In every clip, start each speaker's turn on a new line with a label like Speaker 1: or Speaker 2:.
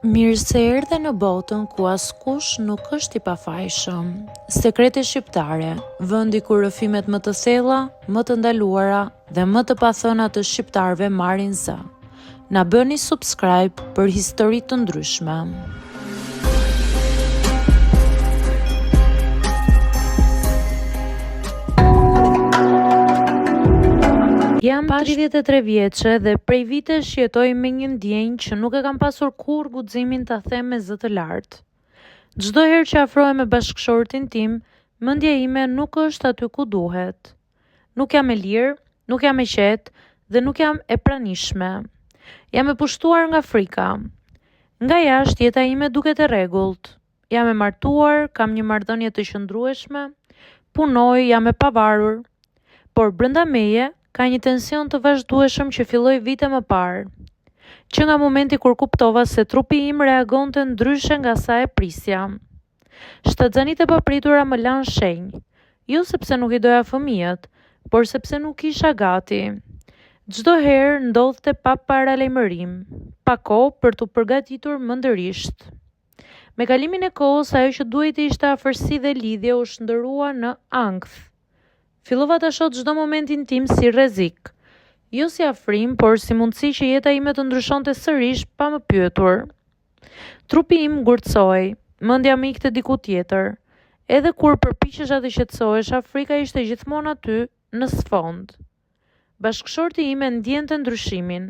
Speaker 1: Mirë se erdhe në botën ku askush nuk është i pafajshëm. Sekrete shqiptare, vendi ku rrëfimet më të thella, më të ndaluara dhe më të pathëna të shqiptarëve marrin zë. Na bëni subscribe për histori të ndryshme. Jam 33 vjeçe dhe prej vitesh jetoj me një ndjenjë që nuk e kam pasur kur guximin ta them me zë të lartë. Çdo herë që afrohem me bashkëshortin tim, mendja ime nuk është aty ku duhet. Nuk jam e lirë, nuk jam e qetë dhe nuk jam e pranishme. Jam e pushtuar nga frika. Nga jashtë jeta ime duket e rregullt. Jam e martuar, kam një marrëdhënie të qëndrueshme, punoj, jam e pavarur, por brenda meje ka një tension të vazhdueshëm që filloi vite më parë, që nga momenti kur kuptova se trupi im reagonte ndryshe nga sa e prisja. Shtatzanit e papritura më lanë shenjë, jo sepse nuk I doja fëmijët, por sepse nuk isha gati. Çdo herë ndodhte pa paralajmërim, pa kohë për t'u përgatitur mendërisht. Me kalimin e kohës, ajo që duhej të ishte afërsi dhe lidhje u shndërrua në ankth. Fillova ta shoh çdo momentin tim si rrezik, jo si afrim, por si mundësi që jeta ime të ndryshonte sërish pa më pyetur. Trupi im ngurtësoi, mendja më ikte diku tjetër. Edhe kur përpiqesha të qetësohesha, frika ishte gjithmonë aty në sfond. Bashkëshorti im e ndjente ndryshimin.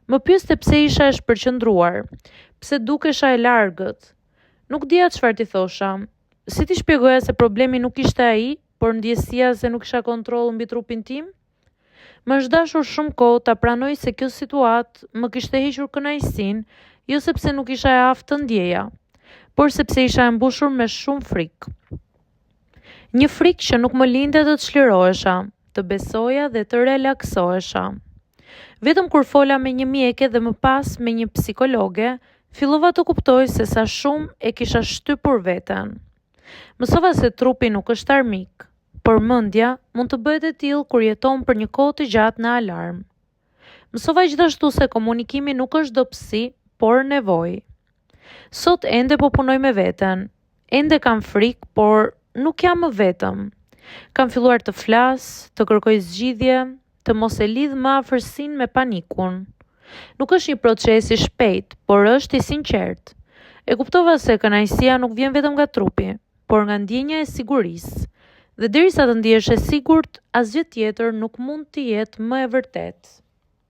Speaker 1: Më pyeste pse isha e shpërqendruar, pse dukesha e largët. Nuk dija çfarë t'i thosha. Si t'i shpjegoja se problemi nuk ishte ai, por ndjesia se nuk kisha kontroll mbi trupin tim? Më është dashur shumë kohë ta pranoj se kjo situatë më kishte hequr kënaqësinë, jo sepse nuk isha e aftë të ndjeja, por sepse isha e mbushur me shumë frikë. Një frikë që nuk më linte të çlirohesha, të besoja dhe të relaksohesha. Vetëm kur fola me një mjeke dhe më pas me një psikologe, fillova të kuptoj se sa shumë e kisha shtypur veten. Mësova se trupi nuk është armik, por mendja mund të bëhet e tillë kur jeton për një kohë të gjatë në alarm. Mësova gjithashtu se komunikimi nuk është dobësi, por nevojë. Sot ende po punoj me veten, ende kam frikë, por nuk jam më vetëm. Kam filluar të flas, të kërkoj zgjidhje, të mos e lidh më afërsinë me panikun. Nuk është një proces I shpejt, por është I sinqert. E kuptova se kënaqësia nuk vjen vetëm nga trupi, por nga ndjenja e sigurisë. Dhe derisa të ndihesh e sigurt, asgjë tjetër nuk mund të jetë më e vërtetë.